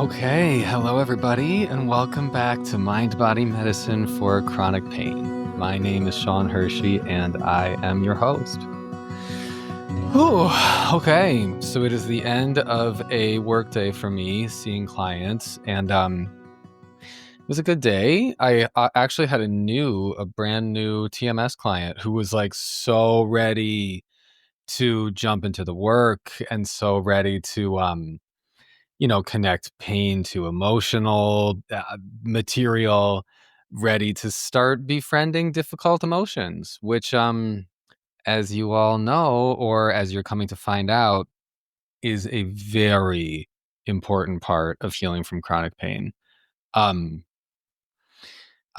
Okay, hello everybody, and welcome back to Mind Body Medicine for Chronic Pain. My name is Sean Hershey, and I am your host. Whew, okay, so it is the end of a workday for me, seeing clients, and it was a good day. I actually had a brand new TMS client who was like so ready to jump into the work and so ready to connect pain to emotional material, ready to start befriending difficult emotions, which, as you all know, or as you're coming to find out, is a very important part of healing from chronic pain. Um,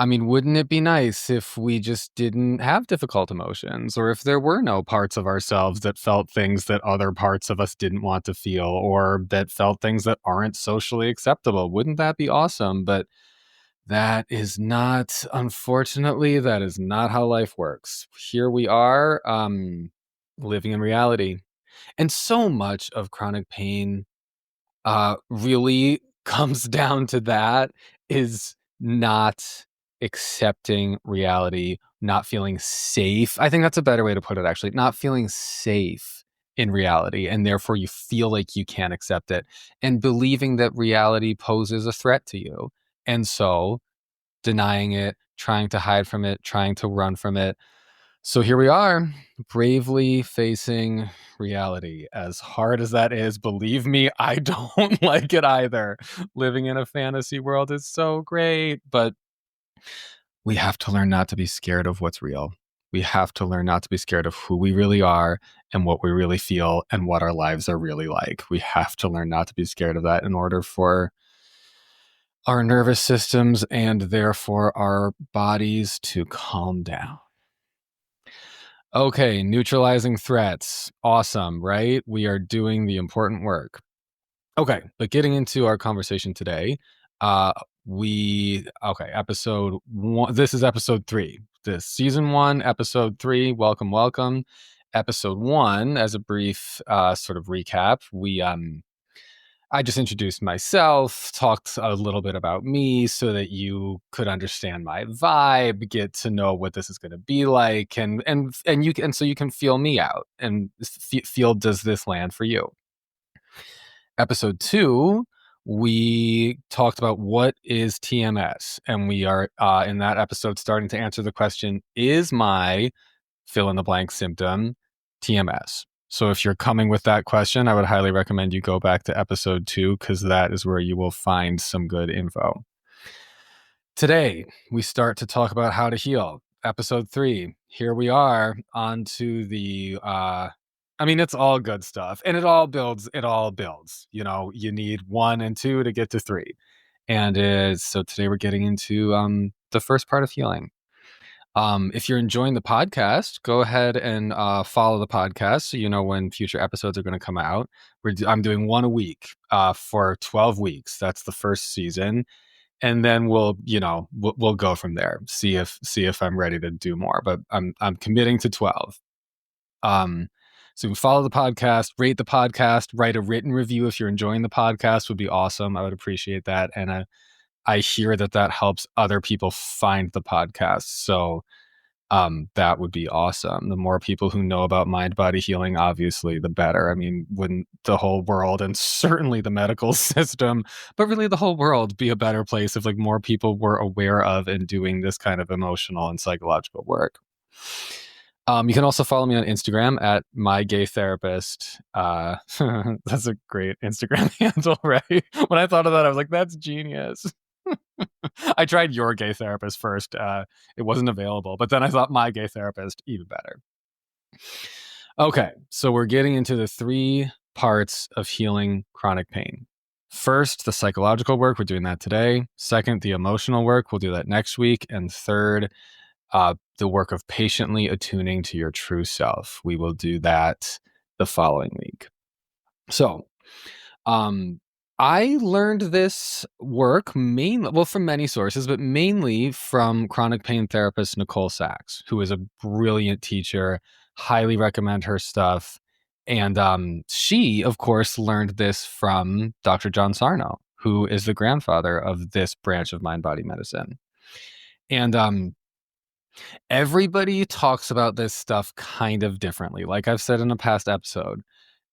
wouldn't it be nice if we just didn't have difficult emotions, or if there were no parts of ourselves that felt things that other parts of us didn't want to feel, or that felt things that aren't socially acceptable? Wouldn't that be awesome? But unfortunately, that is not how life works. Here we are, living in reality. And so much of chronic pain really comes down to that, is not accepting reality, not feeling safe. I think that's a better way to put it, actually. Not feeling safe in reality, and therefore you feel like you can't accept it, and believing that reality poses a threat to you. And so denying it, trying to hide from it, trying to run from it. So here we are, bravely facing reality. As hard as that is, believe me, I don't like it either. Living in a fantasy world is so great, but we have to learn not to be scared of what's real. We have to learn not to be scared of who we really are and what we really feel and what our lives are really like. We have to learn not to be scared of that in order for our nervous systems and therefore our bodies to calm down. Okay, neutralizing threats. Awesome, right? We are doing the important work. Okay, but getting into our conversation today, episode 1. This is episode 3. This season 1, episode 3. Welcome, welcome. Episode 1, as a brief sort of recap, I just introduced myself, talked a little bit about me so that you could understand my vibe, get to know what this is going to be like, and so you can feel me out and feel, does this land for you? Episode 2, we talked about what is TMS, and we are in that episode starting to answer the question, is my fill in the blank symptom TMS? So if you're coming with that question, I would highly recommend you go back to episode 2, because that is where you will find some good info. Today, we start to talk about how to heal. Episode 3, here we are on to the, it's all good stuff, and it all builds. You know, you need 1 and 2 to get to 3. And so today we're getting into the first part of healing. If you're enjoying the podcast, go ahead and follow the podcast so you know when future episodes are going to come out. I'm doing 1 a week for 12 weeks. That's the first season, and then we'll go from there. See if I'm ready to do more, but I'm committing to 12. So you can follow the podcast, rate the podcast, write a written review if you're enjoying the podcast would be awesome. I would appreciate that, and I hear that helps other people find the podcast. So that would be awesome. The more people who know about mind body healing, obviously, the better. I mean, wouldn't the whole world, and certainly the medical system, but really the whole world, be a better place if like more people were aware of and doing this kind of emotional and psychological work? You can also follow me on Instagram at mygaytherapist. That's a great Instagram handle, right? When I thought of that, I was like, that's genius. I tried Your Gay Therapist first. It wasn't available, but then I thought My Gay Therapist, even better. Okay, so we're getting into the 3 parts of healing chronic pain. First, the psychological work. We're doing that today. Second, the emotional work. We'll do that next week. And third, the work of patiently attuning to your true self. We will do that the following week. So, I learned this work from many sources, but mainly from chronic pain therapist Nicole Sachs, who is a brilliant teacher. Highly recommend her stuff. And she, of course, learned this from Dr. John Sarno, who is the grandfather of this branch of mind-body medicine. And everybody talks about this stuff kind of differently. Like I've said in a past episode,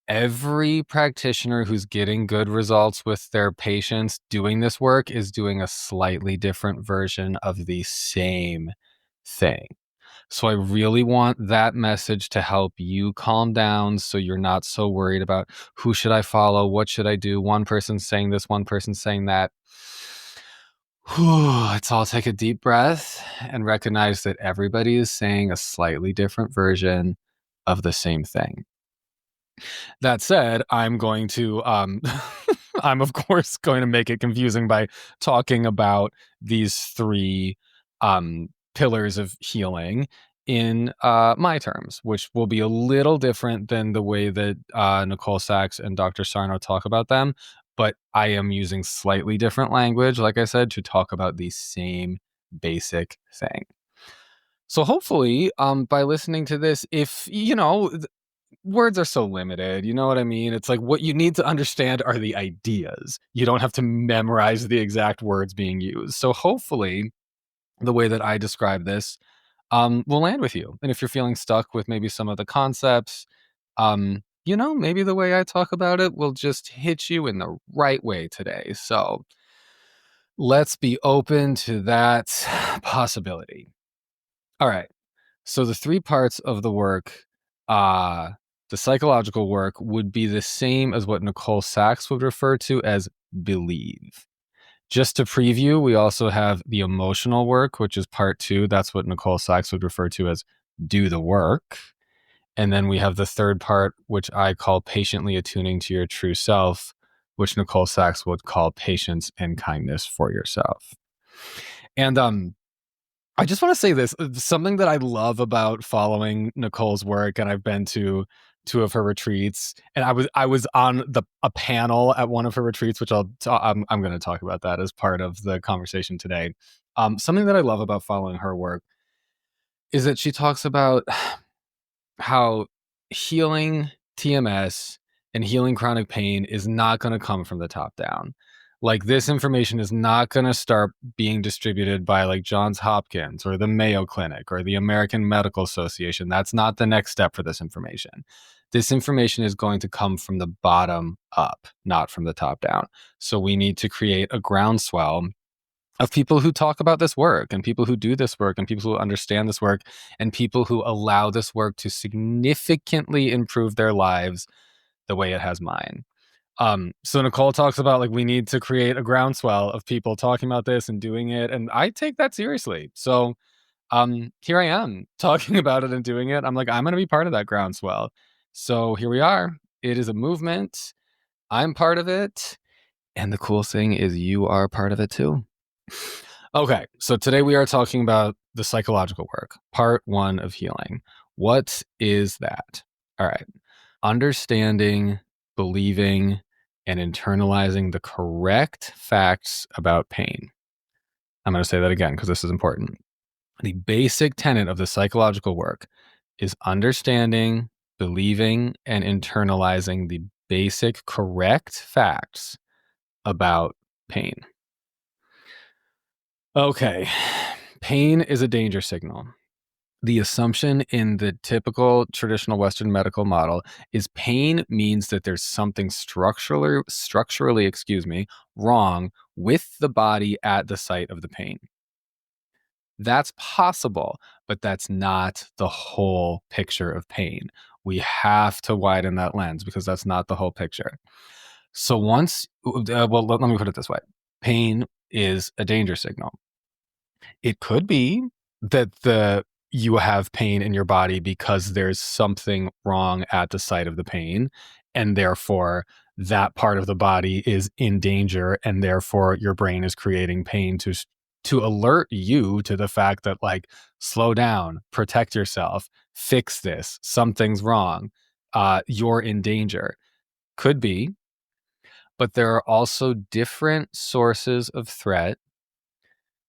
every practitioner who's getting good results with their patients doing this work is doing a slightly different version of the same thing. So I really want that message to help you calm down so you're not so worried about who should I follow, what should I do, one person's saying this, one person's saying that. Let's all take a deep breath and recognize that everybody is saying a slightly different version of the same thing. That said, I'm going to, I'm of course going to make it confusing by talking about these three pillars of healing in my terms, which will be a little different than the way that Nicole Sachs and Dr. Sarno talk about them. But I am using slightly different language, like I said, to talk about the same basic thing. So hopefully, by listening to this, if you know, words are so limited, you know what I mean? It's like what you need to understand are the ideas. You don't have to memorize the exact words being used. So hopefully, the way that I describe this will land with you. And if you're feeling stuck with maybe some of the concepts, maybe the way I talk about it will just hit you in the right way today. So let's be open to that possibility. All right. So the three parts of the work, the psychological work would be the same as what Nicole Sachs would refer to as believe. Just to preview, we also have the emotional work, which is part 2. That's what Nicole Sachs would refer to as do the work. And then we have the third part, which I call patiently attuning to your true self, which Nicole Sachs would call patience and kindness for yourself. And I just want to say this, something that I love about following Nicole's work, and I've been to 2 of her retreats, and I was on a panel at one of her retreats, which I'm going to talk about that as part of the conversation today. Something that I love about following her work is that she talks about how healing TMS and healing chronic pain is not going to come from the top down. Like this information is not going to start being distributed by like Johns Hopkins or the Mayo Clinic or the American Medical Association. That's not the next step for this information. This information is going to come from the bottom up, not from the top down. So we need to create a groundswell of people who talk about this work and people who do this work and people who understand this work and people who allow this work to significantly improve their lives the way it has mine. So Nicole talks about like we need to create a groundswell of people talking about this and doing it, and I take that seriously. So here I am talking about it and doing it. I'm like, I'm going to be part of that groundswell. So here we are. It is a movement. I'm part of it. And the cool thing is you are part of it too. Okay, so today we are talking about the psychological work, part 1 of healing. What is that? All right. Understanding, believing, and internalizing the correct facts about pain. I'm going to say that again because this is important. The basic tenet of the psychological work is understanding, believing, and internalizing the basic correct facts about pain. Okay, pain is a danger signal. The assumption in the typical traditional Western medical model is pain means that there's something structurally, wrong with the body at the site of the pain. That's possible, but that's not the whole picture of pain. We have to widen that lens because that's not the whole picture. So once, let me put it this way. Pain is a danger signal. It could be that you have pain in your body because there's something wrong at the site of the pain, and therefore that part of the body is in danger, and therefore your brain is creating pain to alert you to the fact that like slow down, protect yourself, fix this, something's wrong, you're in danger. Could be, but there are also different sources of threat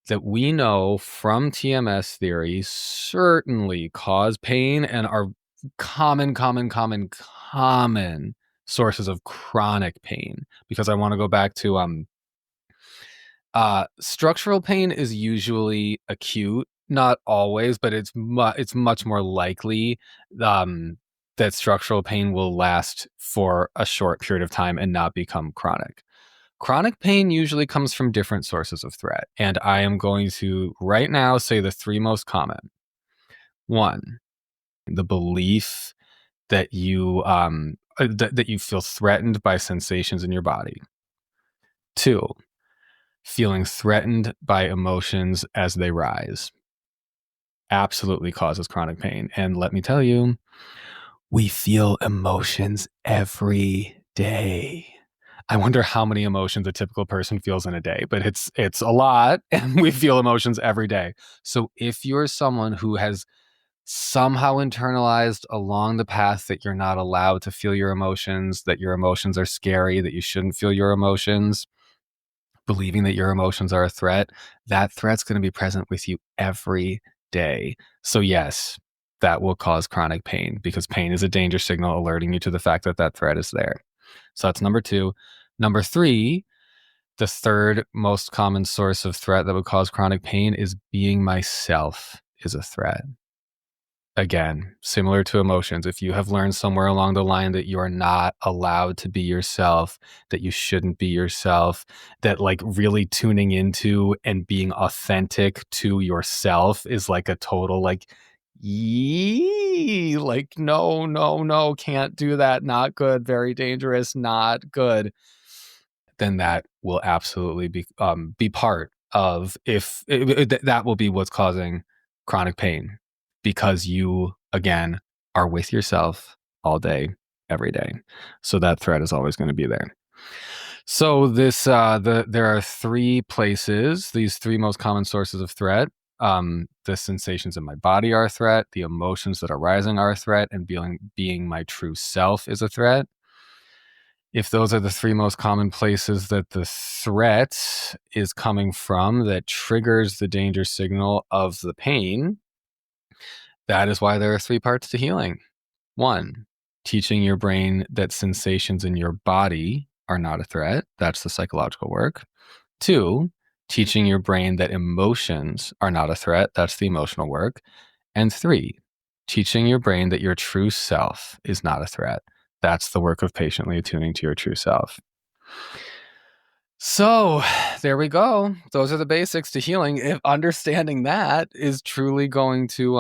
that we know from TMS theory certainly cause pain and are common sources of chronic pain. Because I want to go back to Structural pain is usually acute, not always, but it's much more likely that structural pain will last for a short period of time and not become chronic. Chronic pain usually comes from different sources of threat, and I am going to right now say the three most common. One, the belief that you that you feel threatened by sensations in your body. Two, feeling threatened by emotions as they rise. Absolutely causes chronic pain. And let me tell you, we feel emotions every day. I wonder how many emotions a typical person feels in a day, but it's a lot, and we feel emotions every day. So if you're someone who has somehow internalized along the path that you're not allowed to feel your emotions, that your emotions are scary, that you shouldn't feel your emotions, believing that your emotions are a threat, that threat's going to be present with you every day. So yes, that will cause chronic pain, because pain is a danger signal alerting you to the fact that that threat is there. So that's number two. Number three, the third most common source of threat that would cause chronic pain is being myself is a threat. Again, similar to emotions, if you have learned somewhere along the line that you are not allowed to be yourself, that you shouldn't be yourself, that like really tuning into and being authentic to yourself is like a total like, yee, like, no, no, no, can't do that. Not good. Very dangerous. Not good. Then that will absolutely be part of that will be what's causing chronic pain, because you again are with yourself all day, every day. So that threat is always going to be there. So there are three places, these three most common sources of threat. The sensations in my body are a threat, the emotions that are rising are a threat, and being my true self is a threat. If those are the three most common places that the threat is coming from that triggers the danger signal of the pain, that is why there are three parts to healing. One, teaching your brain that sensations in your body are not a threat. That's the psychological work. Two, teaching your brain that emotions are not a threat. That's the emotional work. And three, teaching your brain that your true self is not a threat. That's the work of patiently attuning to your true self. So there we go. Those are the basics to healing. If understanding that is truly going to,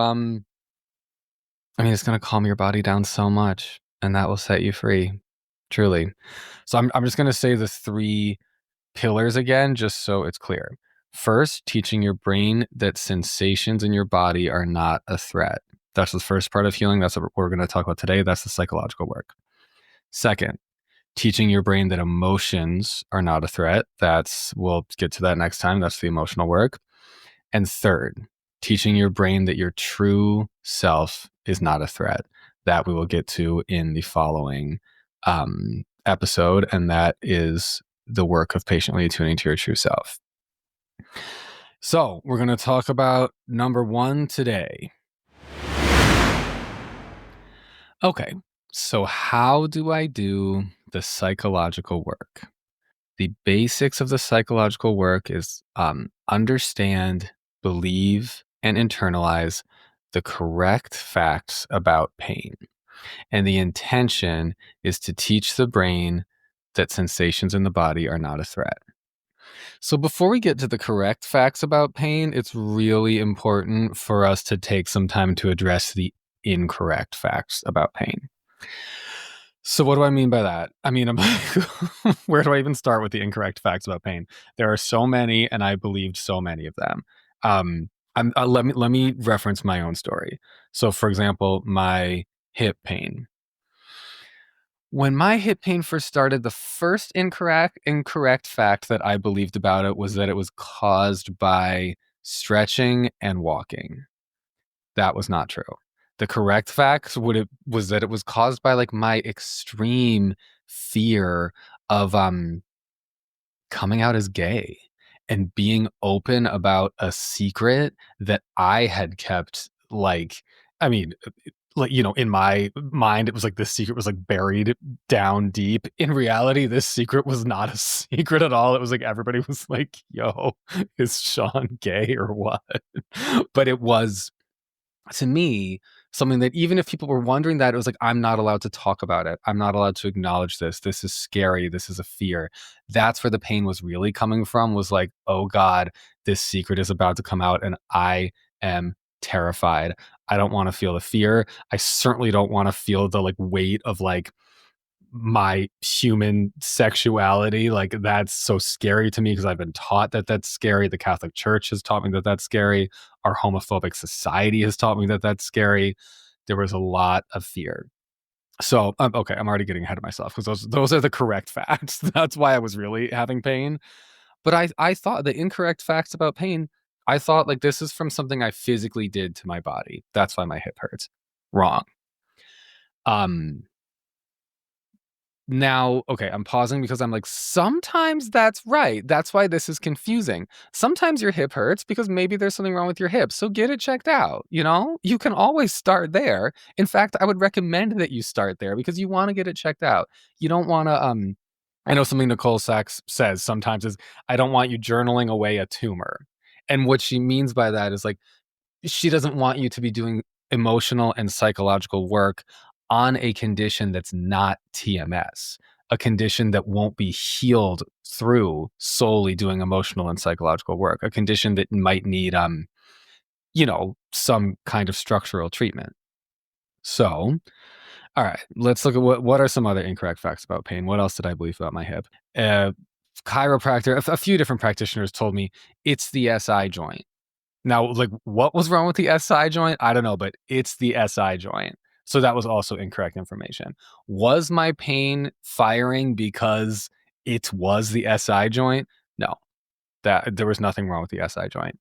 it's going to calm your body down so much, and that will set you free, truly. So I'm just going to say the three pillars again, just so it's clear. First, teaching your brain that sensations in your body are not a threat. That's the first part of healing. That's what we're going to talk about today. That's the psychological work. Second, teaching your brain that emotions are not a threat. We'll get to that next time. That's the emotional work. And third, teaching your brain that your true self is not a threat. That we will get to in the following episode. And that is the work of patiently attuning to your true self. So we're going to talk about number one today. Okay, so how do I do the psychological work? The basics of the psychological work is understand, believe, and internalize the correct facts about pain. And the intention is to teach the brain that sensations in the body are not a threat. So before we get to the correct facts about pain, it's really important for us to take some time to address the incorrect facts about pain. So what do I mean by that? Where do I even start with the incorrect facts about pain? There are so many, and I believed so many of them. Let me reference my own story. So, for example, my hip pain. When my hip pain first started, the first incorrect fact that I believed about it was that it was caused by stretching and walking. That was not true. The correct fact was that it was caused by like my extreme fear of coming out as gay and being open about a secret that I had kept, like, I mean, like, in my mind, it was like this secret was like buried down deep. In reality, this secret was not a secret at all. It was like everybody was like, yo, is Sean gay or what? But it was, to me, something that even if people were wondering that, it was like, I'm not allowed to talk about it. I'm not allowed to acknowledge this. This is scary. This is a fear. That's where the pain was really coming from, was like, oh God, this secret is about to come out and I am terrified. I don't want to feel the fear. I certainly don't want to feel the like weight of like my human sexuality. Like, that's so scary to me because I've been taught that that's scary. The Catholic Church has taught me that that's scary. Our homophobic society has taught me that that's scary. There was a lot of fear. So okay, I'm already getting ahead of myself because those are the correct facts. That's why I was really having pain. But I thought the incorrect facts about pain, I thought like this is from something I physically did to my body. That's why my hip hurts. Wrong. Um Now, okay, I'm pausing because I'm like, sometimes that's right. That's why this is confusing. Sometimes your hip hurts because maybe there's something wrong with your hip. So get it checked out. You can always start there. In fact, I would recommend that you start there because you want to get it checked out. You don't want to, I know something Nicole Sachs says sometimes is, I don't want you journaling away a tumor. And what she means by that is like, she doesn't want you to be doing emotional and psychological work on a condition that's not TMS, a condition that won't be healed through solely doing emotional and psychological work, a condition that might need, some kind of structural treatment. So, all right, let's look at what are some other incorrect facts about pain. What else did I believe about my hip? Chiropractor, a few different practitioners told me it's the SI joint. Now, like, what was wrong with the SI joint? I don't know, but it's the SI joint. So that was also incorrect information. Was my pain firing because it was the SI joint? No, that there was nothing wrong with the SI joint.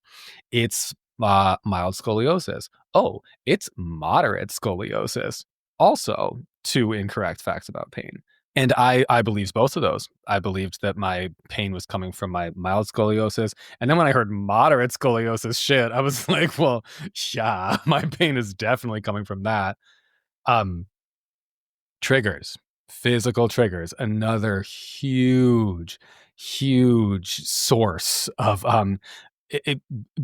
It's mild scoliosis. Oh, it's moderate scoliosis. Also, two incorrect facts about pain. And I believed both of those. I believed that my pain was coming from my mild scoliosis. And then when I heard moderate scoliosis shit, I was like, well, yeah, my pain is definitely coming from that. Um, Triggers, physical triggers, another huge, huge source of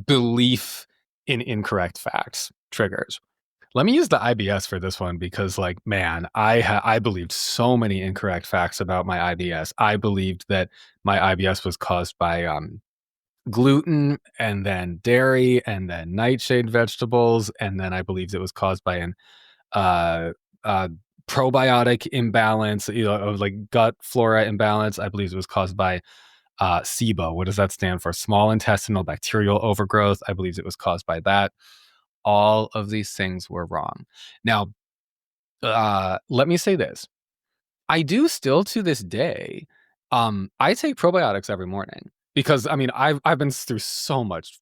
belief in incorrect facts. Triggers. Let me use the IBS for this one because, like, man, I believed so many incorrect facts about my IBS. I believed that my IBS was caused by gluten and then dairy and then nightshade vegetables, and then I believed it was caused by an uh, uh, probiotic imbalance, of like gut flora imbalance. I believe it was caused by SIBO. What does that stand for? Small intestinal bacterial overgrowth. I believe it was caused by that. All of these things were wrong. Now, let me say this. I do still to this day, I take probiotics every morning because I mean, I've been through so much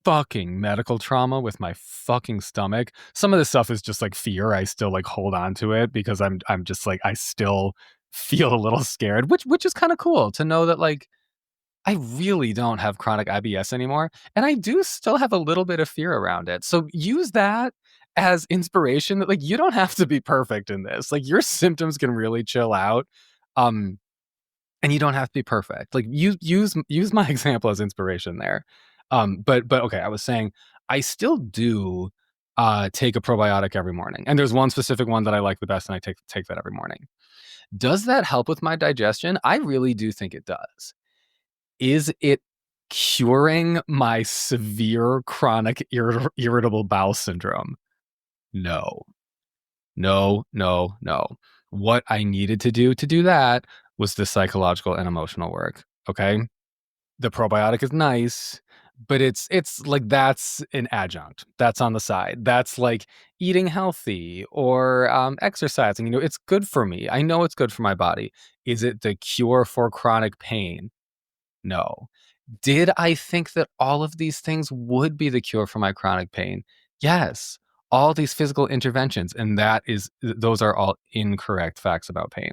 fucking medical trauma with my fucking stomach. Some of this stuff is just like fear. I still like hold on to it because I'm just like, I still feel a little scared, which is kind of cool to know that like I really don't have chronic IBS anymore, and I do still have a little bit of fear around it. So use that as inspiration that like you don't have to be perfect in this. Like your symptoms can really chill out. Um and you don't have to be perfect. Like use my example as inspiration there. But okay, I was saying I still do take a probiotic every morning. And there's one specific one that I like the best and I take that every morning. Does that help with my digestion? I really do think it does. Is it curing my severe chronic irritable bowel syndrome? No. No, no, no. What I needed to do that was the psychological and emotional work, okay? The probiotic is nice, but it's like that's an adjunct. That's on the side. That's like eating healthy or exercising. It's good for me. I know it's good for my body. Is it the cure for chronic pain? No. Did I think that all of these things would be the cure for my chronic pain? Yes. All these physical interventions, and those are all incorrect facts about pain.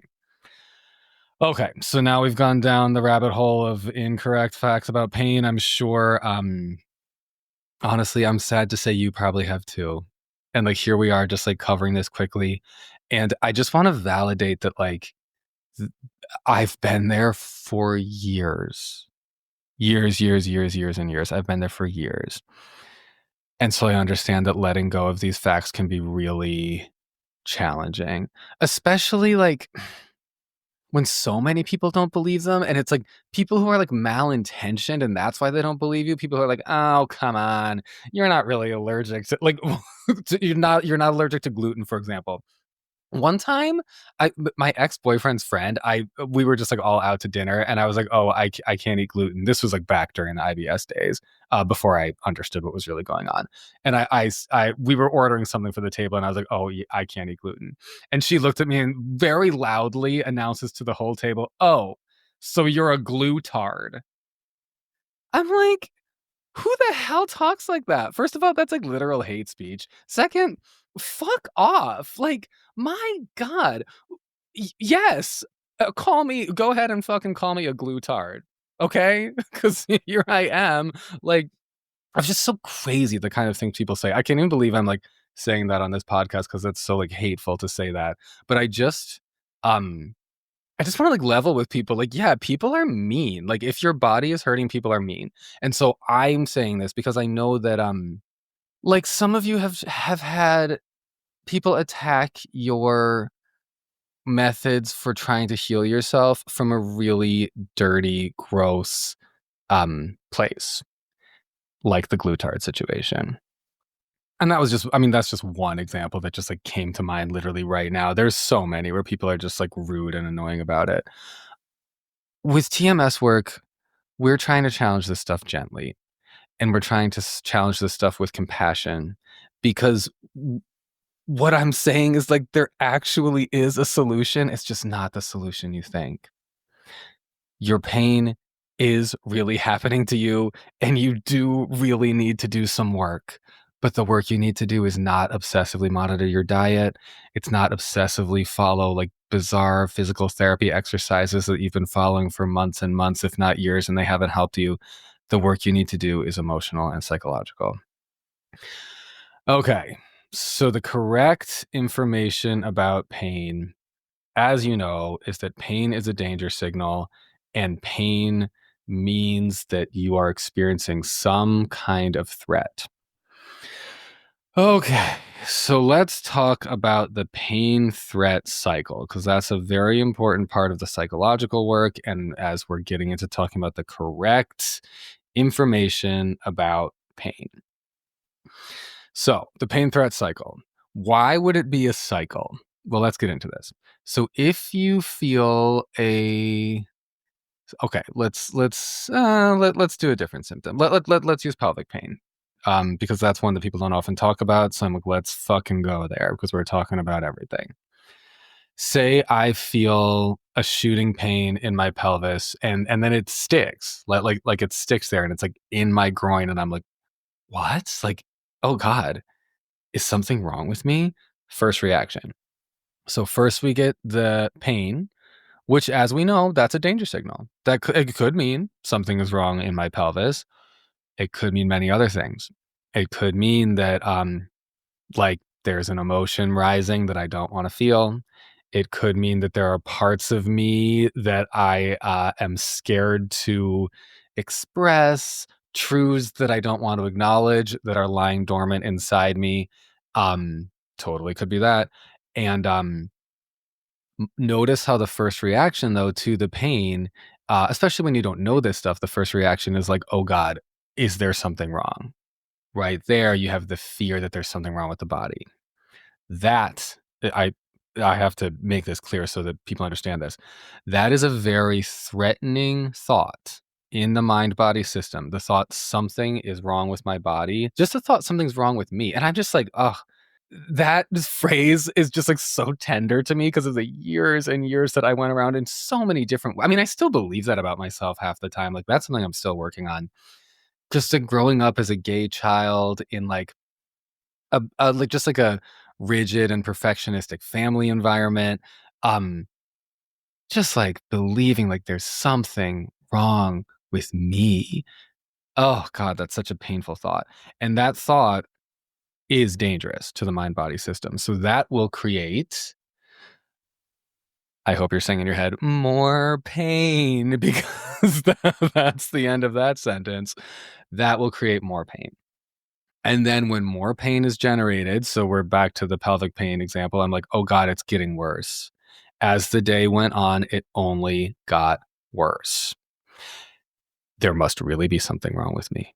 Okay, so now we've gone down the rabbit hole of incorrect facts about pain. I'm sure, honestly, I'm sad to say you probably have too. And like here we are just like covering this quickly. And I just want to validate that like I've been there for years. Years and years. I've been there for years. And so I understand that letting go of these facts can be really challenging, especially like when so many people don't believe them. And it's like people who are like malintentioned and that's why they don't believe you. People who are like, oh, come on, you're not really allergic to like, you're not allergic to gluten, for example. One time, my ex-boyfriend's friend, we were just like all out to dinner, and I was like, "Oh, I can't eat gluten." This was like back during the IBS days, before I understood what was really going on. And we were ordering something for the table, and I was like, "Oh, I can't eat gluten." And she looked at me and very loudly announces to the whole table, "Oh, so you're a glutard?" I'm like, who the hell talks like that? First of all, that's like literal hate speech. Second, fuck off. Like, my God. Yes. Go ahead and fucking call me a glutard. Okay? Because here I am. Like, I'm just so crazy the kind of things people say. I can't even believe I'm like saying that on this podcast because that's so like hateful to say that. But I just want to like level with people. Like, yeah, people are mean. Like, if your body is hurting, people are mean. And so I'm saying this because I know that like some of you have had people attack your methods for trying to heal yourself from a really dirty, gross place, like the glutard situation. And that was just, I mean, that's just one example that just like came to mind literally right now. There's so many where people are just like rude and annoying about it. With TMS work, we're trying to challenge this stuff gently, and we're trying to challenge this stuff with compassion, because what I'm saying is like there actually is a solution. It's just not the solution you think. Your pain is really happening to you, and you do really need to do some work. But the work you need to do is not obsessively monitor your diet. It's not obsessively follow like bizarre physical therapy exercises that you've been following for months and months, if not years, and they haven't helped you. The work you need to do is emotional and psychological. Okay, so the correct information about pain, as you know, is that pain is a danger signal, and pain means that you are experiencing some kind of threat. Okay, so let's talk about the pain threat cycle, because that's a very important part of the psychological work. And as we're getting into talking about the correct information about pain. So, the pain threat cycle. Why would it be a cycle? Well, let's get into this. So, if you feel a okay, let's do a different symptom. Let's use pelvic pain. Because that's one that people don't often talk about. So I'm like, let's fucking go there because we're talking about everything. Say I feel a shooting pain in my pelvis, and then it sticks. Like it sticks there and it's like in my groin, and I'm like, what? Like, oh God, is something wrong with me? First reaction. So first we get the pain, which, as we know, that's a danger signal. It could mean something is wrong in my pelvis. It could mean many other things. It could mean that like there's an emotion rising that I don't want to feel. It could mean that there are parts of me that I am scared to express, truths that I don't want to acknowledge that are lying dormant inside me. Totally could be that. And notice how the first reaction, though, to the pain, especially when you don't know this stuff, the first reaction is like, oh God, is there something wrong? Right there, you have the fear that there's something wrong with the body. That I have to make this clear so that people understand this. That is a very threatening thought in the mind-body system. The thought something is wrong with my body, just the thought something's wrong with me. And I'm just like, ugh, that phrase is just like so tender to me because of the years and years that I went around in so many different. I mean, I still believe that about myself half the time. Like that's something I'm still working on. Just like growing up as a gay child in like like just like a rigid and perfectionistic family environment, um just like believing like there's something wrong with me. Oh God, that's such a painful thought. And that thought is dangerous to the mind-body system. So that will create, I hope you're saying in your head, more pain, because that's the end of that sentence. That will create more pain. And then when more pain is generated, so we're back to the pelvic pain example, I'm like, oh God, it's getting worse. As the day went on, it only got worse. There must really be something wrong with me.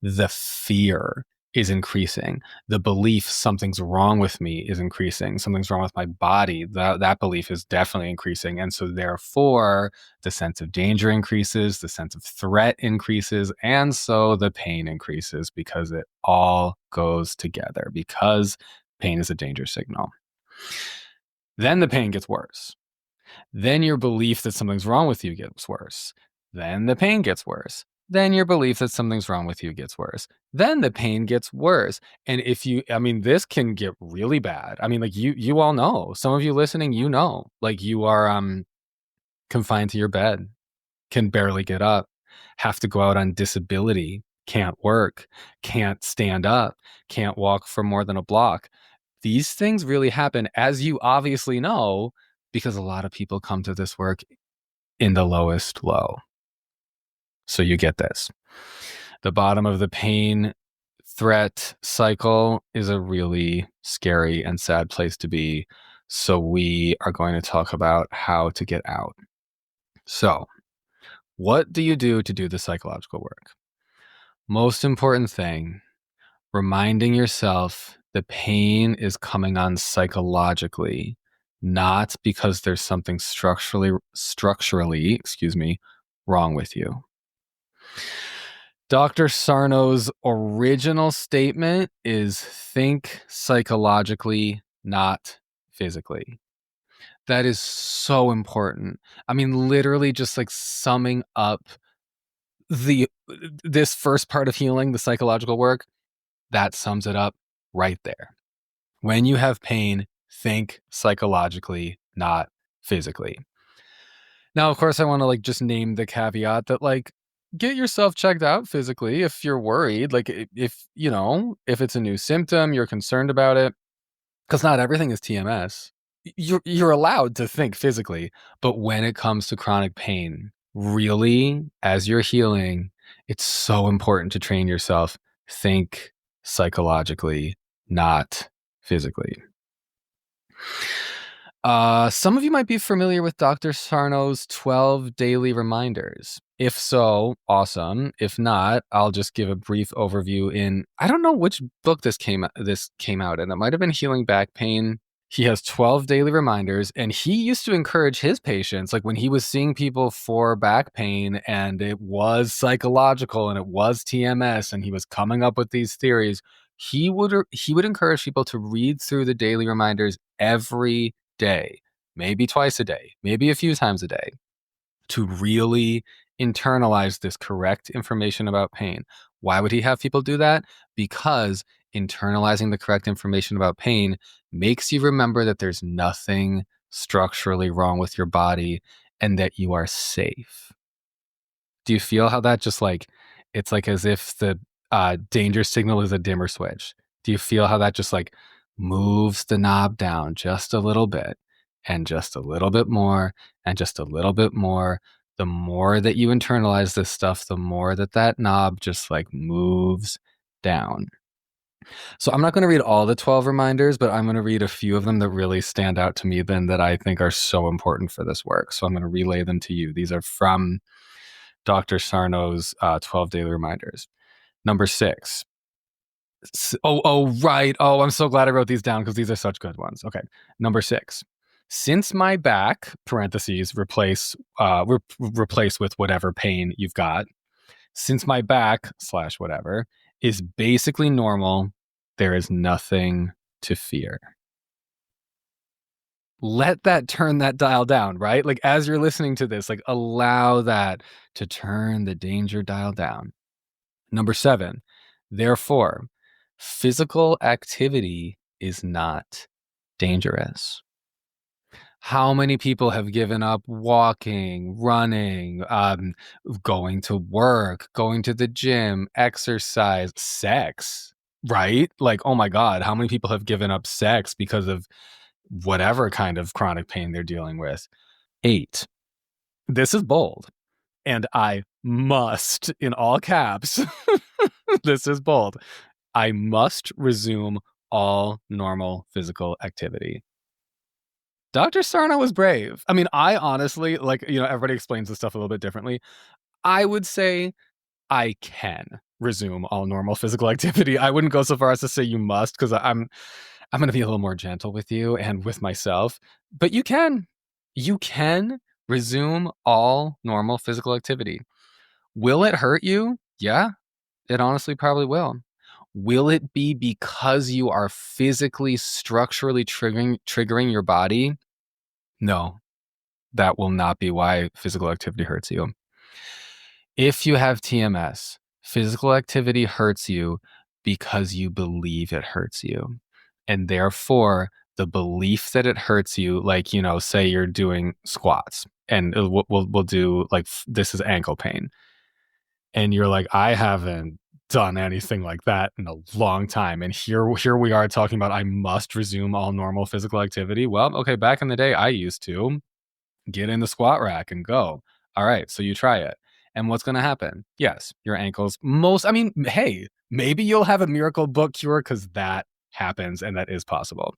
The fear is increasing. The belief something's wrong with me is increasing. Something's wrong with my body. That belief is definitely increasing. And so therefore, the sense of danger increases, the sense of threat increases, and so the pain increases, because it all goes together, because pain is a danger signal. Then the pain gets worse. Then your belief that something's wrong with you gets worse. Then the pain gets worse. Then your belief that something's wrong with you gets worse. Then the pain gets worse. And this can get really bad. I mean, like you all know, some of you listening, like you are confined to your bed, can barely get up, have to go out on disability, can't work, can't stand up, can't walk for more than a block. These things really happen, as you obviously know, because a lot of people come to this work in the lowest low. So you get this. The bottom of the pain threat cycle is a really scary and sad place to be. So we are going to talk about how to get out. So what do you do to do the psychological work? Most important thing, reminding yourself the pain is coming on psychologically, not because there's something structurally, wrong with you. Dr. Sarno's original statement is think psychologically, not physically. That is so important. I mean, literally just like summing up this first part of healing, the psychological work, that sums it up right there. When you have pain, think psychologically, not physically. Now, of course, I want to like just name the caveat that like get yourself checked out physically if you're worried. Like if it's a new symptom, you're concerned about it, because not everything is TMS. You're allowed to think physically, but when it comes to chronic pain, really, as you're healing, it's so important to train yourself. Think psychologically, not physically. Some of you might be familiar with Dr. Sarno's 12 daily reminders. If so, awesome. If not, I'll just give a brief overview I don't know which book this came out in. It might have been Healing Back Pain. He has 12 daily reminders, and he used to encourage his patients, like when he was seeing people for back pain and it was psychological and it was TMS and he was coming up with these theories, he would encourage people to read through the daily reminders every day, maybe twice a day, maybe a few times a day, to really internalize this correct information about pain. Why would he have people do that? Because internalizing the correct information about pain makes you remember that there's nothing structurally wrong with your body and that you are safe. Do you feel how that just like, it's like as if the danger signal is a dimmer switch? Do you feel how that just like moves the knob down just a little bit and just a little bit more and just a little bit more? The more that you internalize this stuff, the more that knob just like moves down. So I'm not going to read all the 12 reminders, but I'm going to read a few of them that really stand out to me then that I think are so important for this work. So I'm going to relay them to you. These are from Dr. Sarno's 12 daily reminders. Number 6. Right. Oh, I'm so glad I wrote these down because these are such good ones. Okay. Number 6. Since my back, parentheses, replace with whatever pain you've got. Since my back / whatever is basically normal, there is nothing to fear. Let that turn that dial down, right? Like as you're listening to this, like allow that to turn the danger dial down. Number 7, therefore, physical activity is not dangerous. How many people have given up walking, running, going to work, going to the gym, exercise, sex, right? Like, oh my God, how many people have given up sex because of whatever kind of chronic pain they're dealing with? 8. This is bold. And I must, in all caps, this is bold. I must resume all normal physical activity. Dr. Sarno was brave. I mean, I honestly, like, everybody explains this stuff a little bit differently. I would say I can resume all normal physical activity. I wouldn't go so far as to say you must, because I'm going to be a little more gentle with you and with myself. But you can resume all normal physical activity. Will it hurt you? Yeah, it honestly probably will. Will it be because you are physically, structurally triggering your body? No, that will not be why physical activity hurts you. If you have TMS, physical activity hurts you because you believe it hurts you. And therefore, the belief that it hurts you, like, say you're doing squats and we'll do like, this is ankle pain. And you're like, I haven't done anything like that in a long time. And here we are talking about I must resume all normal physical activity. Well, okay, back in the day, I used to get in the squat rack and go. All right, so you try it. And what's going to happen? Yes, your ankles hey, maybe you'll have a miracle book cure, because that happens and that is possible.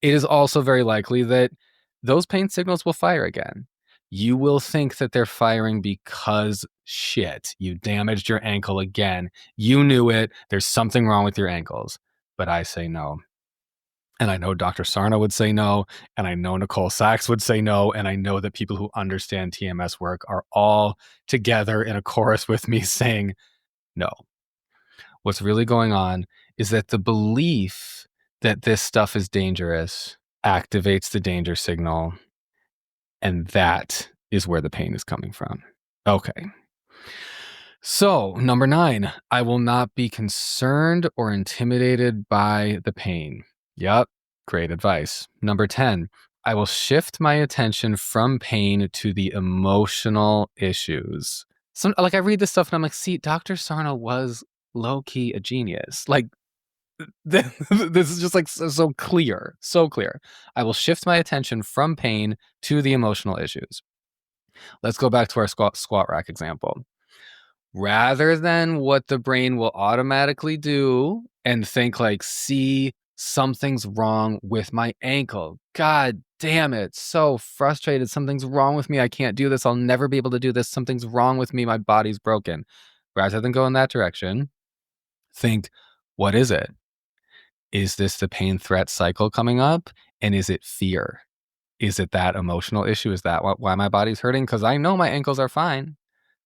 It is also very likely that those pain signals will fire again. You will think that they're firing because shit, you damaged your ankle again. You knew it. There's something wrong with your ankles. But I say no. And I know Dr. Sarno would say no. And I know Nicole Sachs would say no. And I know that people who understand TMS work are all together in a chorus with me saying no. What's really going on is that the belief that this stuff is dangerous activates the danger signal. And that is where the pain is coming from. Okay. So, number 9, I will not be concerned or intimidated by the pain. Yep, great advice. Number 10, I will shift my attention from pain to the emotional issues. So, like, I read this stuff and I'm like, see, Dr. Sarno was low-key a genius. Like, this is just like so clear, so clear. I will shift my attention from pain to the emotional issues. Let's go back to our squat rack example. Rather than what the brain will automatically do and think like, see, something's wrong with my ankle. God damn it. So frustrated. Something's wrong with me. I can't do this. I'll never be able to do this. Something's wrong with me. My body's broken. Rather than go in that direction, think, what is it? Is this the pain threat cycle coming up? And is it fear? Is it that emotional issue? Is that why my body's hurting? Because I know my ankles are fine.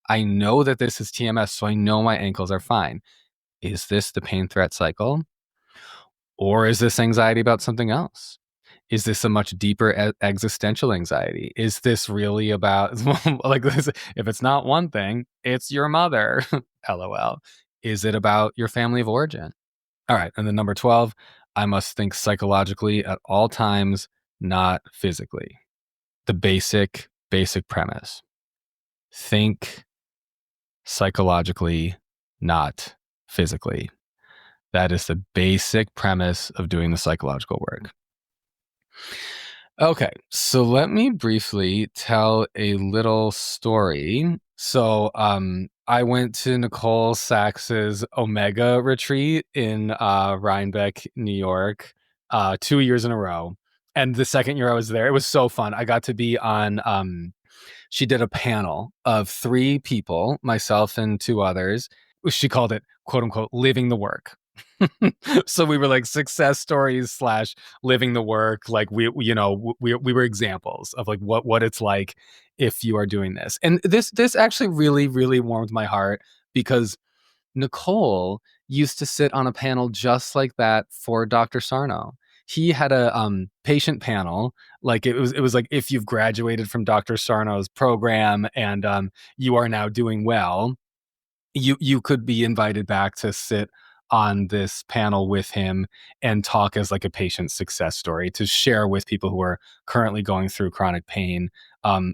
I know that this is TMS, so I know my ankles are fine. Is this the pain threat cycle? Or is this anxiety about something else? Is this a much deeper existential anxiety? Is this really about, like this? If it's not one thing, it's your mother. LOL. Is it about your family of origin? All right. And then number 12, I must think psychologically at all times, not physically. The basic premise. Think psychologically, not physically. That is the basic premise of doing the psychological work. Okay, so let me briefly tell a little story. So I went to Nicole Sachs's Omega retreat in Rhinebeck, New York, 2 years in a row. And the second year I was there, it was so fun. I got to be on she did a panel of 3 people, myself and 2 others. She called it, quote unquote, living the work. So we were like success stories / living the work. Like we were examples of like what it's like if you are doing this. And this actually really, really warmed my heart, because Nicole used to sit on a panel just like that for Dr. Sarno. He had a patient panel, like it was like, if you've graduated from Dr. Sarno's program and you are now doing well, you could be invited back to sit on this panel with him and talk as like a patient success story, to share with people who are currently going through chronic pain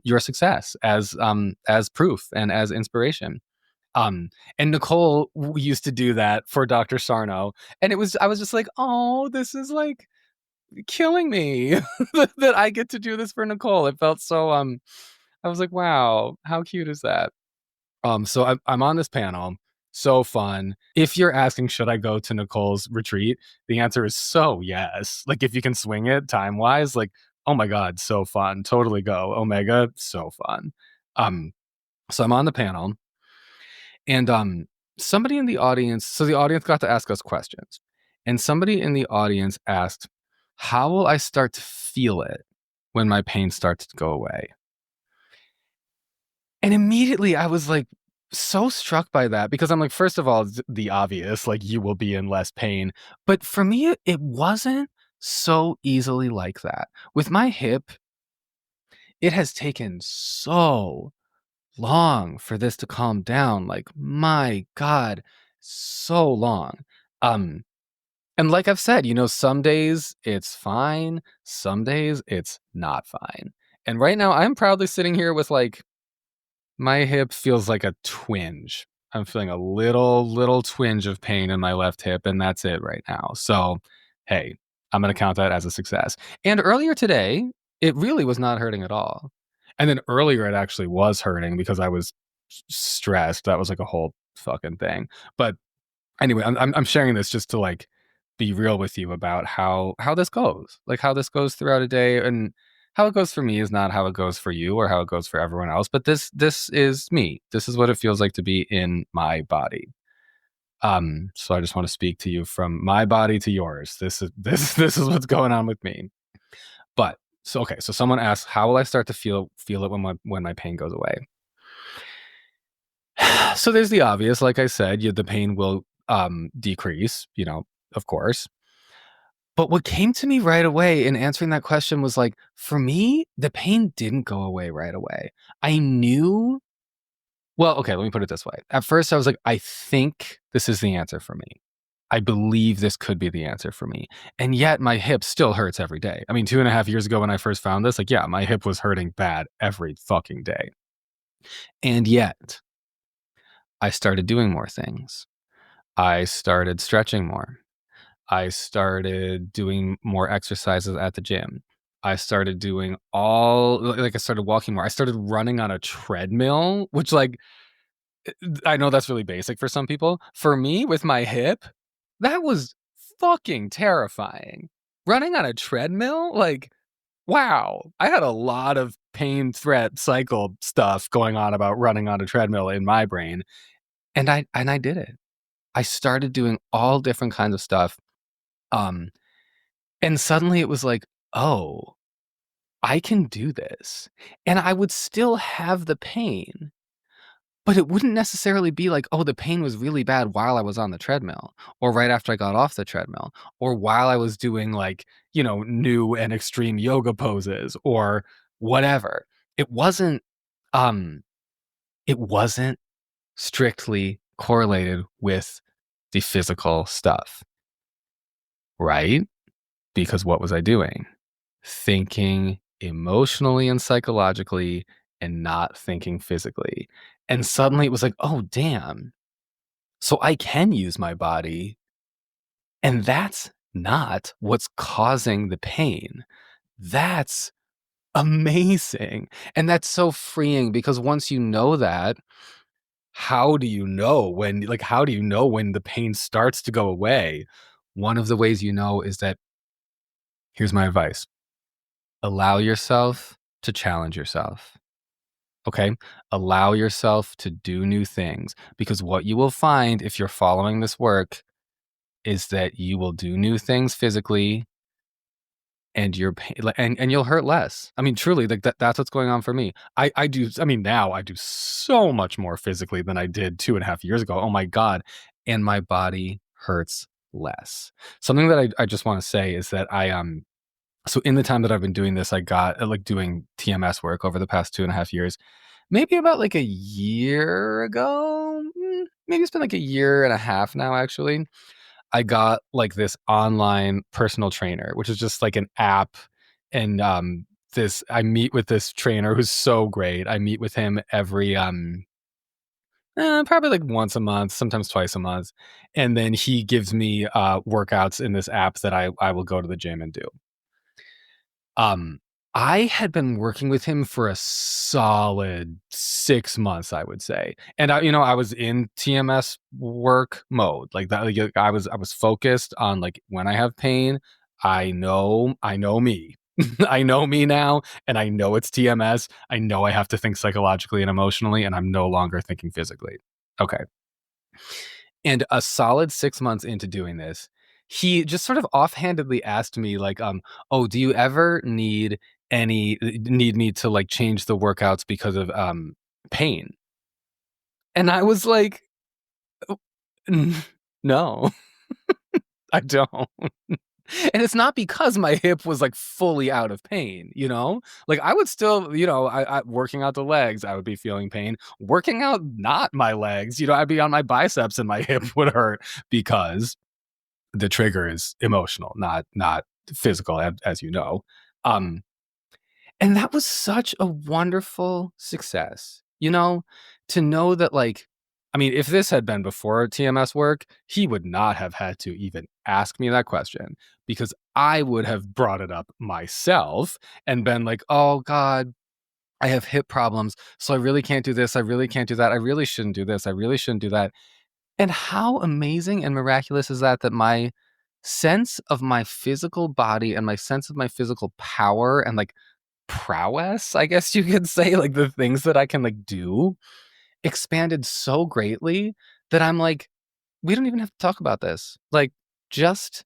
your success as proof and as inspiration. Um, and Nicole used to do that for Dr. Sarno, and I was just like, oh, this is like killing me that I get to do this for Nicole. It felt so I was like, wow, how cute is that? So I'm on this panel. So fun. If you're asking, should I go to Nicole's retreat? The answer is so yes. Like if you can swing it time wise, like, oh my God, so fun. Totally go. Omega, so fun. Um, so I'm on the panel and somebody in the audience, so the audience got to ask us questions. And somebody in the audience asked, how will I start to feel it when my pain starts to go away? And immediately I was like so struck by that because I'm like, first of all, the obvious, like you will be in less pain. But for me, it wasn't so easily like that. With my hip, it has taken so long for this to calm down. Like, my God, so long. Um, and like I've said, some days it's fine, some days it's not fine. And right now I'm proudly sitting here with like my hip feels like a twinge. I'm feeling a little twinge of pain in my left hip, and that's it right now. So, hey, I'm going to count that as a success. And earlier today, it really was not hurting at all. And then earlier, it actually was hurting because I was stressed. That was like a whole fucking thing. But anyway, I'm sharing this just to like be real with you about how this goes, like how this goes throughout a day, and how it goes for me is not how it goes for you or how it goes for everyone else. But this is me. This is what it feels like to be in my body. So I just want to speak to you from my body to yours. This is what's going on with me. But so okay, so someone asks, how will I start to feel it when my pain goes away? So there's the obvious, like I said, the pain will decrease, of course. But what came to me right away in answering that question was like, for me, the pain didn't go away right away. I knew, well, okay, let me put it this way. At first, I was like, I think this is the answer for me. I believe this could be the answer for me. And yet my hip still hurts every day. I mean, 2.5 years ago when I first found this, like, yeah, my hip was hurting bad every fucking day. And yet I started doing more things. I started stretching more. I started doing more exercises at the gym. I started doing I started walking more. I started running on a treadmill, which like, I know that's really basic for some people. For me, with my hip, that was fucking terrifying. Running on a treadmill, like, wow. I had a lot of pain threat cycle stuff going on about running on a treadmill in my brain. And I did it. I started doing all different kinds of stuff. Um, And suddenly it was like, "Oh, I can do this." And I would still have the pain, but it wouldn't necessarily be like, "Oh, the pain was really bad while I was on the treadmill, or right after I got off the treadmill, or while I was doing like, new and extreme yoga poses or whatever." It wasn't um it wasn't strictly correlated with the physical stuff, right? Because what was I doing? Thinking emotionally and psychologically and not thinking physically. And suddenly it was like, oh, damn. So I can use my body. And that's not what's causing the pain. That's amazing. And that's so freeing because once you know that, how do you know when the pain starts to go away? One of the ways you know is that, here's my advice: allow yourself to challenge yourself. Okay. Allow yourself to do new things because what you will find if you're following this work is that you will do new things physically and and you'll hurt less. I mean, truly, like that's what's going on for me. Now I do so much more physically than I did 2.5 years ago. Oh my God. And my body hurts less. Something that I just want to say is that so in the time that I've been doing this, I got like doing TMS work over the past 2.5 years. Maybe about like a year ago, maybe it's been like a year and a half now, actually. I got like this online personal trainer, which is just like an app. And I meet with this trainer who's so great. I meet with him every Probably like once a month, sometimes twice a month. And then he gives me workouts in this app that I will go to the gym and do. Um, I had been working with him for a solid 6 months, I would say. And I was in TMS work mode. Like that, like, I was focused on like when I have pain, I know me. I know me now, and I know it's TMS. I know I have to think psychologically and emotionally, and I'm no longer thinking physically. Okay. And a solid 6 months into doing this, he just sort of offhandedly asked me like, "Oh, do you ever need me to, like, change the workouts because of, pain?" And I was like, "Oh, n no, I don't." And it's not because my hip was, like, fully out of pain, you know? Like, I would still, I working out the legs, I would be feeling pain. Working out not my legs, I'd be on my biceps and my hip would hurt because the trigger is emotional, not physical, as you know. Um, and that was such a wonderful success, to know that, like, I mean, if this had been before TMS work, he would not have had to even ask me that question because I would have brought it up myself and been like, "Oh God, I have hip problems, so I really can't do this. I really can't do that. I really shouldn't do this. I really shouldn't do that." And how amazing and miraculous is that my sense of my physical body and my sense of my physical power and, like, prowess, I guess you could say, like, the things that I can, like, do, expanded so greatly that I'm like, "We don't even have to talk about this." Like, just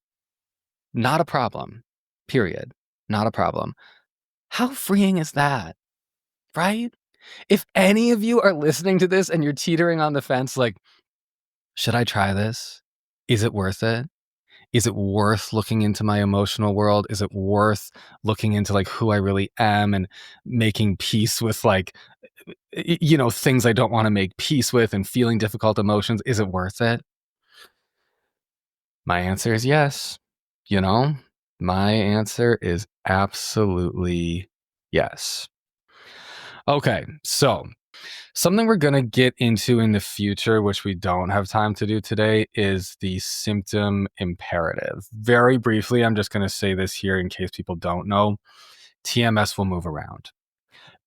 not a problem, period. Not a problem. How freeing is that, right? If any of you are listening to this and you're teetering on the fence, like, "Should I try this? Is it worth it? Is it worth looking into my emotional world? Is it worth looking into, like, who I really am and making peace with, like, things I don't wanna make peace with and feeling difficult emotions? Is it worth it?" My answer is yes, you know? My answer is absolutely yes. Okay, so something we're gonna get into in the future, which we don't have time to do today, is the symptom imperative. Very briefly, I'm just gonna say this here in case people don't know. TMS will move around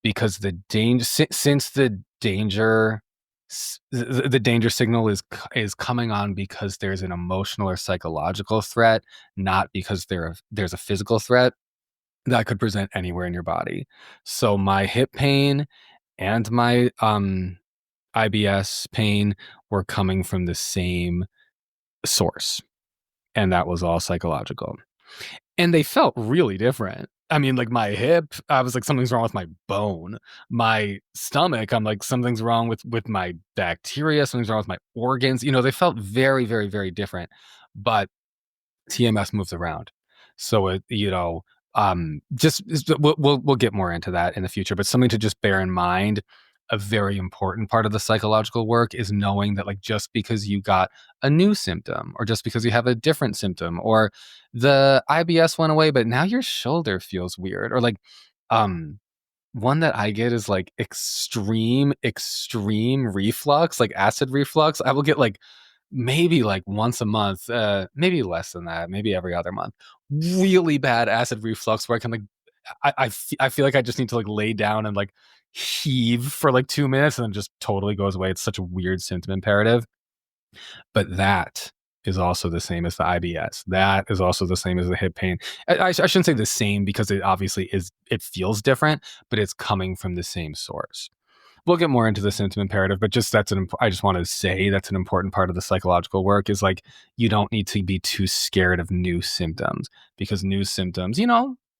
because the danger, since the danger signal is coming on because there's an emotional or psychological threat, not because there's a physical threat that could present anywhere in your body. So my hip pain and my IBS pain were coming from the same source, and that was all psychological. And they felt really different. I mean, like, my hip, I was like, "Something's wrong with my bone." My stomach, I'm like, "Something's wrong with my bacteria, something's wrong with my organs." They felt very, very, very different, but TMS moves around. So just we'll get more into that in the future, but something to just bear in mind. A very important part of the psychological work is knowing that, like, just because you got a new symptom or just because you have a different symptom or the IBS went away, but now your shoulder feels weird or like, um, one that I get is like extreme reflux, like acid reflux. I will get like maybe like once a month, maybe less than that, maybe every other month. Really bad acid reflux where I can like I feel like I just need to like lay down and like heave for like 2 minutes and then just totally goes away. It's such a weird symptom imperative. But that is also the same as the IBS. That is also the same as the hip pain. I shouldn't say the same because it obviously is, it feels different, but it's coming from the same source. We'll get more into the symptom imperative, but just I just want to say that's an important part of the psychological work is like, you don't need to be too scared of new symptoms because new symptoms,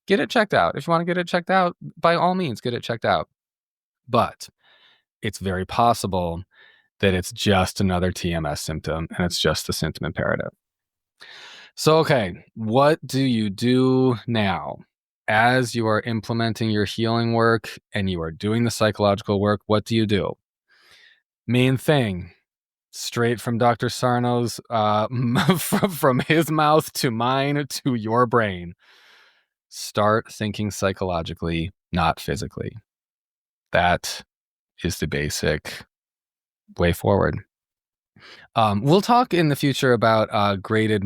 get it checked out. If you want to get it checked out, by all means, get it checked out. But it's very possible that it's just another TMS symptom and it's just the symptom imperative. So, okay, what do you do now? As you are implementing your healing work and you are doing the psychological work, what do you do? Main thing, straight from Dr. Sarno's, from his mouth to mine to your brain. Start thinking psychologically, not physically. That is the basic way forward. We'll talk in the future about graded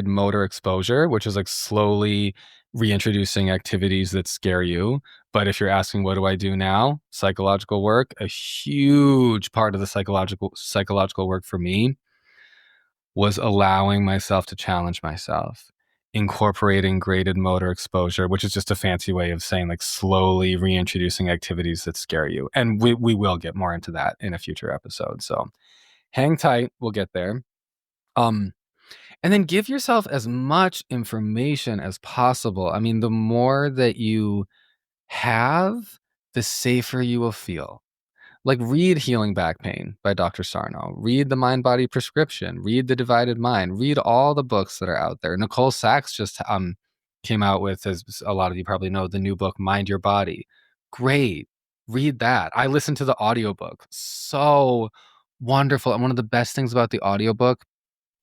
motor exposure, which is like slowly reintroducing activities that scare you. But if you're asking what do I do now, psychological work, a huge part of the psychological work for me was allowing myself to challenge myself, incorporating graded motor exposure, which is just a fancy way of saying like slowly reintroducing activities that scare you. And we will get more into that in a future episode. So hang tight, we'll get there. And then give yourself as much information as possible. I mean, the more that you have, the safer you will feel. Like read Healing Back Pain by Dr. Sarno, read The Mind Body Prescription, read The Divided Mind, read all the books that are out there. Nicole Sachs just came out with, as a lot of you probably know, the new book Mind Your Body. Great. Read that. I listened to the audiobook. So wonderful. And one of the best things about the audiobook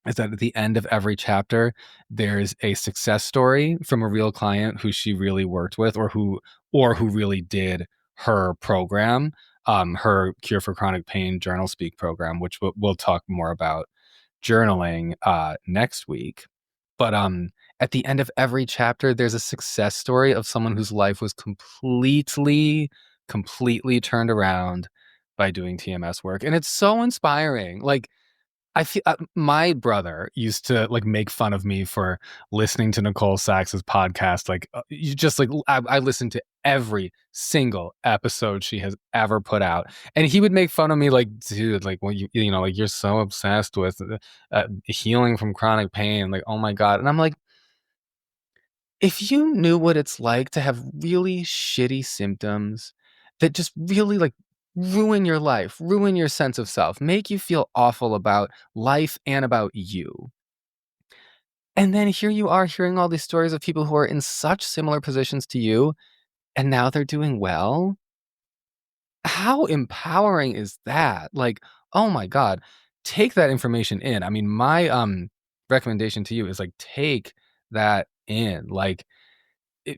is that at the end of every chapter, there's a success story from a real client who she really worked with or who really did her program, her Cure for Chronic Pain Journal Speak program, which we'll talk more about journaling next week. But at the end of every chapter, there's a success story of someone whose life was completely turned around by doing TMS work. And it's so inspiring. Like, I feel my brother used to like make fun of me for listening to Nicole Sachs's podcast. Like, you just like I listened to every single episode she has ever put out, and he would make fun of me like, dude, like, well, you know, like you're so obsessed with healing from chronic pain, like, oh my god. And I'm like, if you knew what it's like to have really shitty symptoms that just really like ruin your life, ruin your sense of self, make you feel awful about life and about you. And then here you are hearing all these stories of people who are in such similar positions to you, and now they're doing well. How empowering is that? Like, oh my God, take that information in. I mean, my recommendation to you is like, take that in. Like,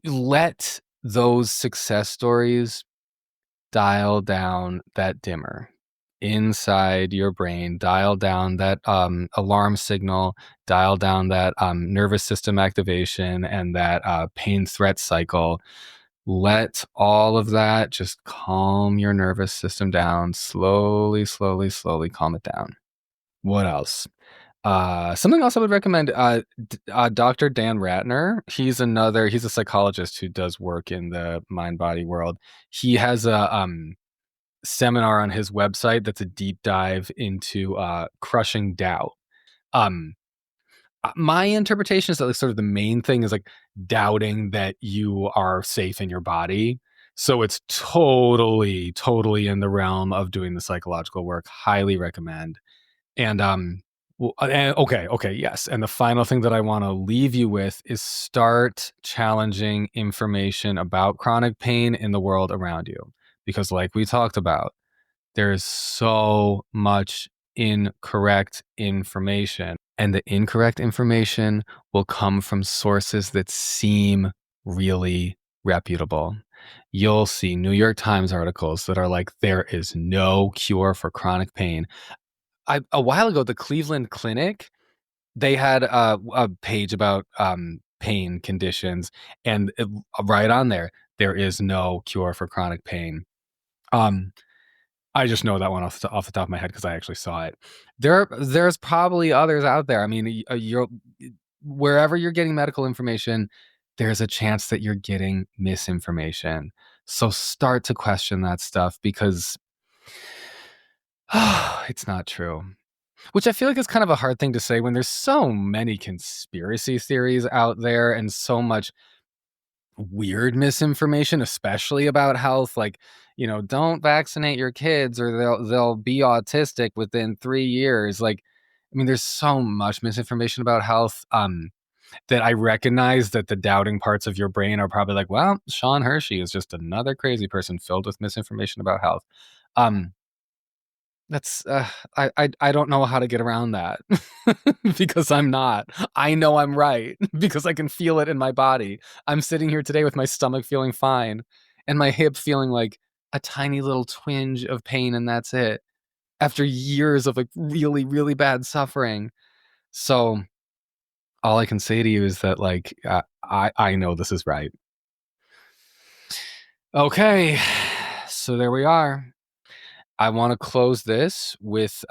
let those success stories dial down that dimmer inside your brain, dial down that alarm signal, dial down that nervous system activation and that pain threat cycle. Let all of that just calm your nervous system down. Slowly calm it down. What else? Something else I would recommend, Dr. Dan Ratner. He's a psychologist who does work in the mind body world. He has a seminar on his website that's a deep dive into crushing doubt. My interpretation is that like, sort of the main thing is like doubting that you are safe in your body. So it's totally in the realm of doing the psychological work. Highly recommend. And okay, yes. And the final thing that I want to leave you with is start challenging information about chronic pain in the world around you. Because like we talked about, there is so much incorrect information, and the incorrect information will come from sources that seem really reputable. You'll see New York Times articles that are like, there is no cure for chronic pain. A while ago, the Cleveland Clinic, they had a page about pain conditions, and right on there is no cure for chronic pain. I just know that one off the top of my head because I actually saw it. There's probably others out there. I mean, you're wherever you're getting medical information, there's a chance that you're getting misinformation. So start to question that stuff because it's not true. Which I feel like is kind of a hard thing to say when there's so many conspiracy theories out there and so much weird misinformation, especially about health. Like, you know, don't vaccinate your kids or they'll be autistic within 3 years. Like, I mean, there's so much misinformation about health that I recognize that the doubting parts of your brain are probably like, well, Sean Hershey is just another crazy person filled with misinformation about health. That's I don't know how to get around that because I'm not. I know I'm right because I can feel it in my body. I'm sitting here today with my stomach feeling fine and my hip feeling like a tiny little twinge of pain, and that's it. after years of like really, really bad suffering. So all I can say to you is that like, I know this is right. Okay. So there we are. I want to close this with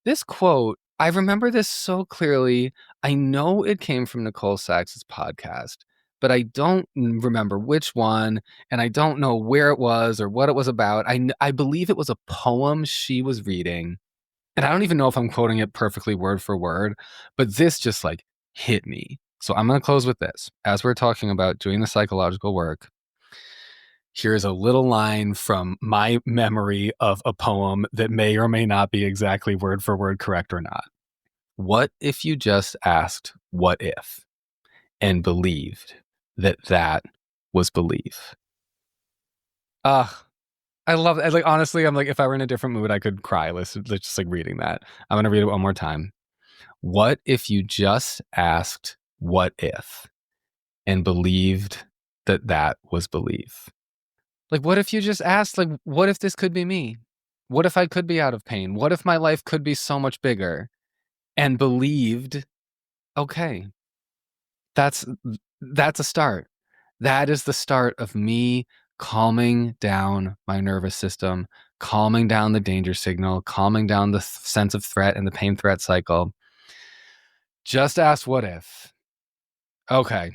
this quote. I remember this so clearly. I know it came from Nicole Sachs' podcast, but I don't remember which one, and I don't know where it was or what it was about. I believe it was a poem she was reading, and I don't even know if I'm quoting it perfectly word for word, but this just like hit me. So I'm going to close with this. As we're talking about doing the psychological work, here's a little line from my memory of a poem that may or may not be exactly word for word correct or not. What if you just asked, what if, and believed that that was belief? I love it. Like, honestly, I'm like, if I were in a different mood, I could cry. Let's just like reading that. I'm going to read it one more time. What if you just asked, what if, and believed that that was belief? Like, what if you just asked, like, what if this could be me? What if I could be out of pain? What if my life could be so much bigger? And believed, okay, that's a start. That is the start of me calming down my nervous system, calming down the danger signal, calming down the sense of threat and the pain threat cycle. Just ask what if. Okay.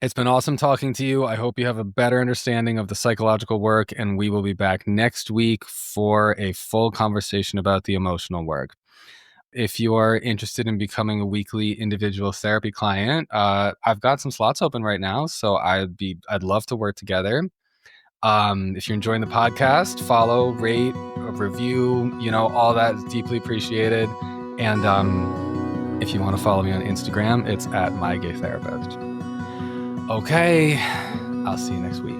It's been awesome talking to you. I hope you have a better understanding of the psychological work, and we will be back next week for a full conversation about the emotional work. If you are interested in becoming a weekly individual therapy client, I've got some slots open right now, so I'd love to work together. If you're enjoying the podcast, follow, rate, review, all that is deeply appreciated. And if you want to follow me on Instagram, it's at mygaytherapist. Okay, I'll see you next week.